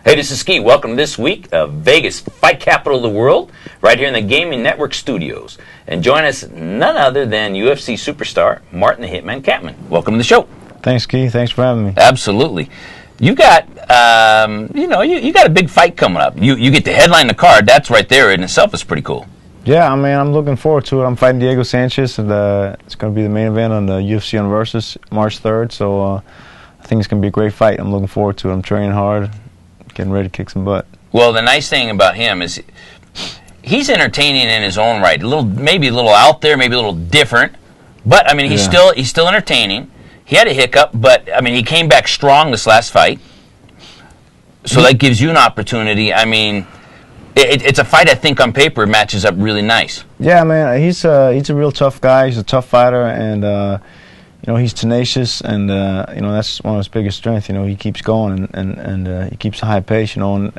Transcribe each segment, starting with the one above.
Hey, this is Ski. Welcome to this week of Vegas, fight capital of the world, right here in the Gaming Network studios. And join us none other than UFC superstar Martin the Hitman Kampmann. Welcome to the show. Thanks, Ski. Thanks for having me. Absolutely. You got, you got a big fight coming up. You get to headline the card. That's right there in itself is pretty cool. Yeah, I mean, I'm looking forward to it. I'm fighting Diego Sanchez, and it's going to be the main event on the UFC on Versus March 3rd. So I think it's going to be a great fight. I'm looking forward to it. I'm training hard, getting ready to kick some butt. Well, the nice thing about him is he's entertaining in his own right. Maybe a little out there, maybe a little different, but I mean, he's still entertaining. He had a hiccup, but I mean, he came back strong this last fight. So that gives you an opportunity. I mean, it's a fight I think on paper matches up really nice. Yeah, man, he's a real tough guy. He's a tough fighter, and he's tenacious, and that's one of his biggest strengths. He keeps going, and he keeps a high pace. And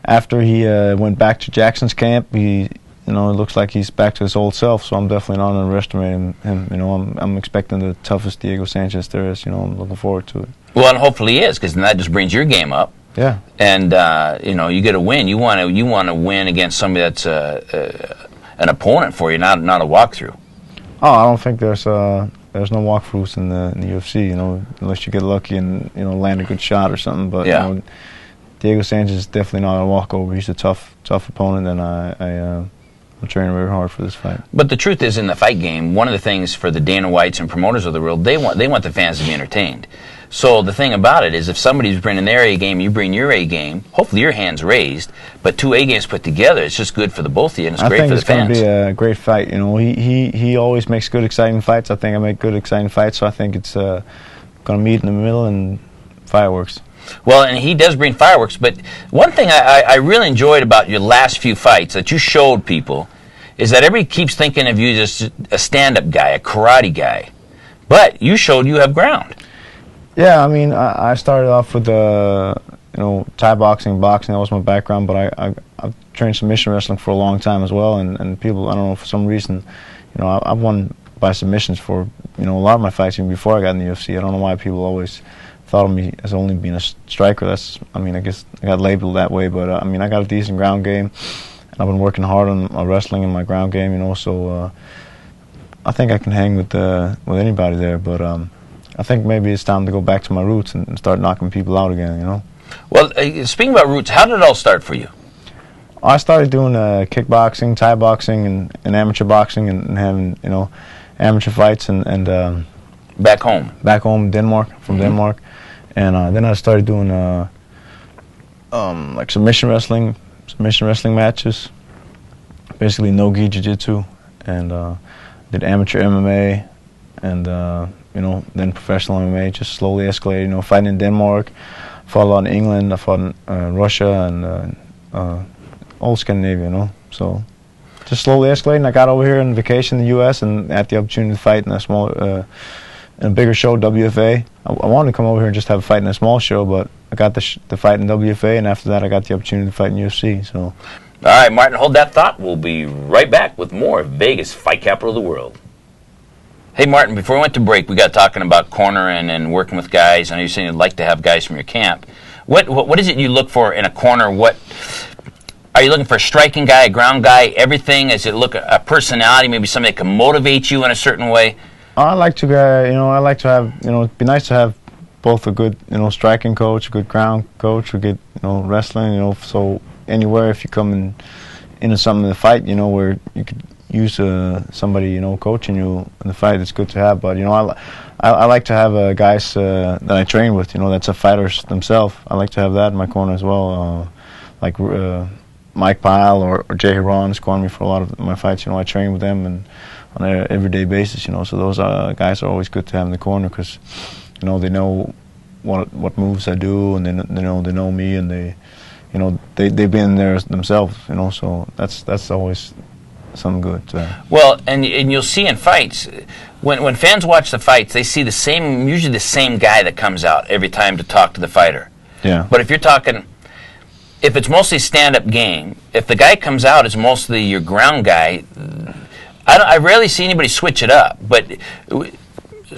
after he went back to Jackson's camp, it looks like he's back to his old self. So I'm definitely not underestimating him. I'm expecting the toughest Diego Sanchez there is. I'm looking forward to it. Well, and hopefully he is, because then that just brings your game up. Yeah. And you get a win. You want to win against somebody that's an opponent for you, not a walkthrough. Oh, I don't think there's no walkthroughs in the UFC. Unless you get lucky and land a good shot or something. But yeah. Diego Sanchez is definitely not a walkover. He's a tough opponent, and I'm training very hard for this fight. But the truth is, in the fight game, one of the things for the Dana Whites and promoters of the world, they want the fans to be entertained. So the thing about it is, if somebody's bringing their A game, you bring your A game. Hopefully your hand's raised, but two A games put together, it's just good for the both of you, and it's great for the fans. I think it's going to be a great fight. He always makes good, exciting fights. I think I make good, exciting fights. So I think it's going to meet in the middle and fireworks. Well, and he does bring fireworks, but one thing I really enjoyed about your last few fights that you showed people is that everybody keeps thinking of you as a stand-up guy, a karate guy, but you showed you have ground. Yeah, I mean, I started off with Thai boxing, that was my background, but I've trained submission wrestling for a long time as well, and people, I don't know, for some reason, I've won by submissions for, a lot of my fights even before I got in the UFC. I don't know why people always thought of me as only being a striker. I guess I got labeled that way, but I got a decent ground game, and I've been working hard on my wrestling and my ground game, so I think I can hang with anybody there, but I think maybe it's time to go back to my roots and start knocking people out again, Well, speaking about roots, how did it all start for you? I started doing kickboxing, Thai boxing, and amateur boxing, and having, amateur fights, and back home? Back home, Denmark, from Denmark. And then I started doing like submission wrestling matches, basically no-gi jiu-jitsu, and did amateur MMA, and then professional MMA, just slowly escalated, fighting in Denmark, fought a lot in England, I fought in Russia, and all Scandinavia, so just slowly escalating. I got over here on vacation in the U.S. and had the opportunity to fight in a small, in a bigger show, WFA. I wanted to come over here and just have a fight in a small show, but I got the fight in WFA, and after that I got the opportunity to fight in UFC, so. All right, Martin, hold that thought. We'll be right back with more Vegas, fight capital of the world. Hey, Martin, before we went to break, we got talking about cornering and working with guys. I know you're saying you'd like to have guys from your camp. What is it you look for in a corner? What are you looking for? A striking guy, a ground guy, everything? Is it a personality, maybe somebody that can motivate you in a certain way? I like to have, it'd be nice to have both a good, striking coach, a good ground coach, a good, wrestling, so anywhere if you come into something in the fight, where you could use somebody, coaching you in the fight, it's good to have. But, I like to have guys that I train with, that's a fighters themselves. I like to have that in my corner as well, like Mike Pyle or Jay Hiron has cornered me for a lot of my fights. I train with them and on an everyday basis, so those guys are always good to have in the corner because, they know what moves I do, and they know me, and they've been there themselves, so that's always something good. Well, and you'll see in fights, when fans watch the fights, they see usually the same guy that comes out every time to talk to the fighter. Yeah. But if you're talking, if it's mostly stand-up game, if the guy comes out as mostly your ground guy, I rarely see anybody switch it up. But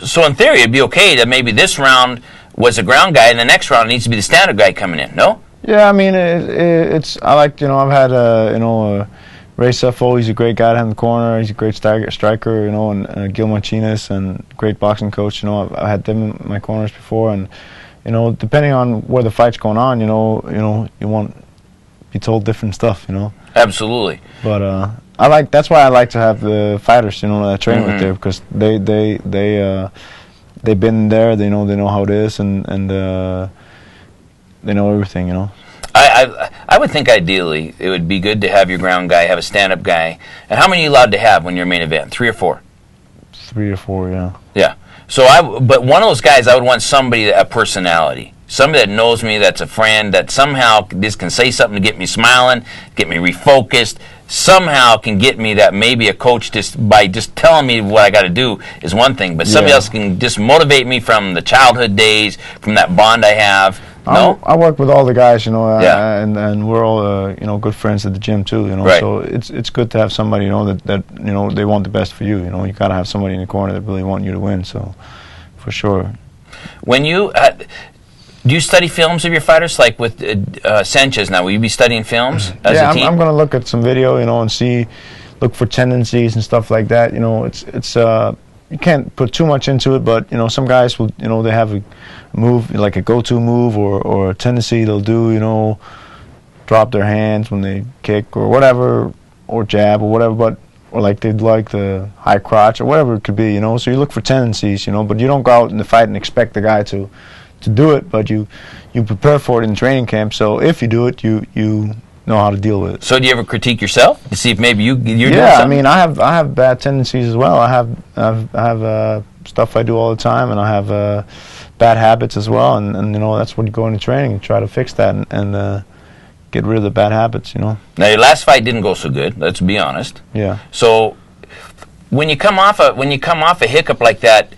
so in theory, it'd be okay that maybe this round was a ground guy, and the next round needs to be the stand-up guy coming in. No? Yeah, I mean, it's I like, I've had Ray Seffo. He's a great guy to have in the corner. He's a great striker, and Gil Martinez, and great boxing coach. I've had them in my corners before, and depending on where the fight's going on, you won't be told different stuff, Absolutely. But that's why I like to have the fighters, that I train with there, because they've been there. They know how it is, and they know everything, I would think ideally it would be good to have your ground guy, have a stand-up guy. And how many are you allowed to have when you're main event? 3 or 4? 3 or 4, yeah. Yeah. So but one of those guys, I would want somebody, a personality. Somebody that knows me, that's a friend, that somehow just can say something to get me smiling, get me refocused, somehow can get me that maybe a coach by just telling me what I got to do is one thing, but somebody else can just motivate me from the childhood days, from that bond I have. No? I work with all the guys, and we're all, good friends at the gym too, Right. So it's good to have somebody, that they want the best for you, You got to have somebody in the corner that really want you to win, so for sure. When you do you study films of your fighters, like with Sanchez now? Will you be studying films as a team? I'm going to look at some video, and look for tendencies and stuff like that. It's you can't put too much into it, but some guys will, they have a move, like a go-to move or a tendency they'll do, drop their hands when they kick or whatever, or jab or whatever, or like they'd like the high crotch or whatever it could be, So you look for tendencies, but you don't go out in the fight and expect the guy to do it, but you prepare for it in training camp. So if you do it, you know how to deal with it. So do you ever critique yourself to see if maybe you're doing something? Yeah, I mean, I have bad tendencies as well. I have stuff I do all the time, and I have bad habits as well. And that's when you go into training and try to fix that and get rid of the bad habits. Now your last fight didn't go so good. Let's be honest. Yeah. So when you come off a hiccup like that.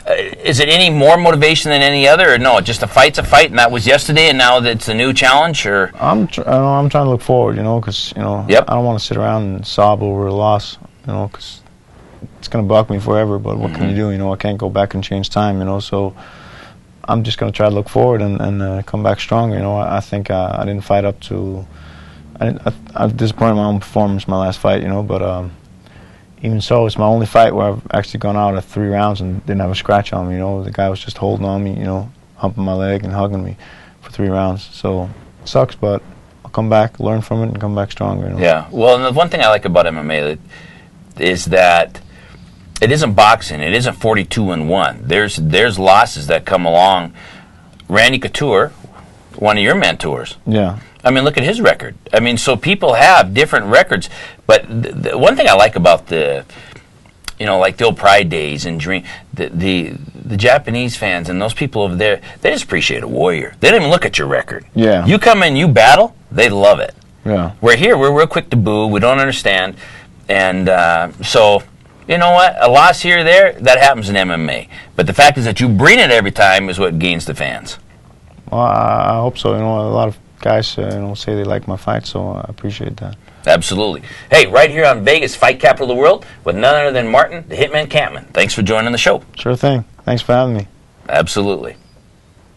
Is it any more motivation than any other, or no? Just a fight's a fight, and that was yesterday, and now it's a new challenge. Or I'm trying to look forward, because Yep. I don't want to sit around and sob over a loss, because it's going to bug me forever. But what can you do? I can't go back and change time, So I'm just going to try to look forward and come back stronger. I think I didn't fight up to. I was disappointed in my own performance my last fight, but. Even so, it's my only fight where I've actually gone out at 3 rounds and didn't have a scratch on me. The guy was just holding on me, humping my leg and hugging me for 3 rounds. So it sucks, but I'll come back, learn from it, and come back stronger. Yeah. Well, and the one thing I like about MMA is that it isn't boxing. It isn't 42-1. There's losses that come along. Randy Couture, one of your mentors. Yeah. I mean, look at his record. I mean, so people have different records, but the one thing I like about like the old Pride days and the Japanese fans and those people over there, they just appreciate a warrior. They don't even look at your record. Yeah. You come in, you battle, they love it. Yeah. We're here, we're real quick to boo, we don't understand, and so, you know what, a loss here or there, that happens in MMA. But the fact is that you bring it every time is what gains the fans. Well, I hope so. A lot of guys say they like my fight, so I appreciate that. Absolutely. Hey, right here on Vegas, fight capital of the world, with none other than Martin, the Hitman Kampmann. Thanks for joining the show. Sure thing. Thanks for having me. Absolutely.